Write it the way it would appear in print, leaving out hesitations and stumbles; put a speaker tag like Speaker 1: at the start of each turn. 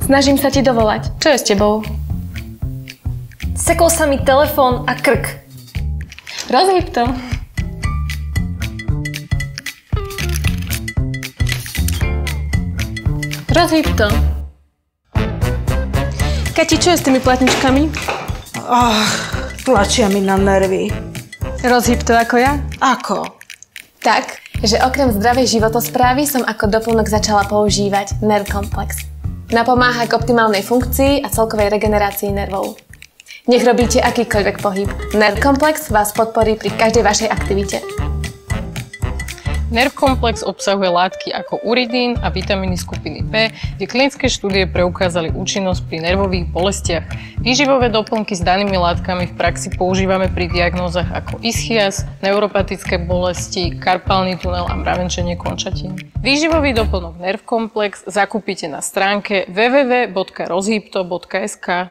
Speaker 1: Snažím sa ti dovolať. Čo je s tebou?
Speaker 2: Sekol sa mi telefón a krk.
Speaker 1: Rozhyb to. Rozhyb to. Kati, čo je s tými platničkami?
Speaker 3: Tlačia mi na nervy.
Speaker 1: Rozhyb to ako ja?
Speaker 3: Ako?
Speaker 1: Tak, že okrem zdravej životosprávy som ako doplnok začala používať Nerv Komplex. Napomáha k optimálnej funkcii a celkovej regenerácii nervov. Nech robíte akýkoľvek pohyb. Nerv Komplex vás podporí pri každej vašej aktivite.
Speaker 4: Nerv Komplex obsahuje látky ako uridín a vitamíny skupiny B, kde klinické štúdie preukázali účinnosť pri nervových bolestiach. Výživové doplnky s danými látkami v praxi používame pri diagnózach ako ischias, neuropatické bolesti, karpálny tunel a mravenčenie končatín. Výživový doplnok Nerv Komplex zakúpite na stránke www.rozhybto.sk.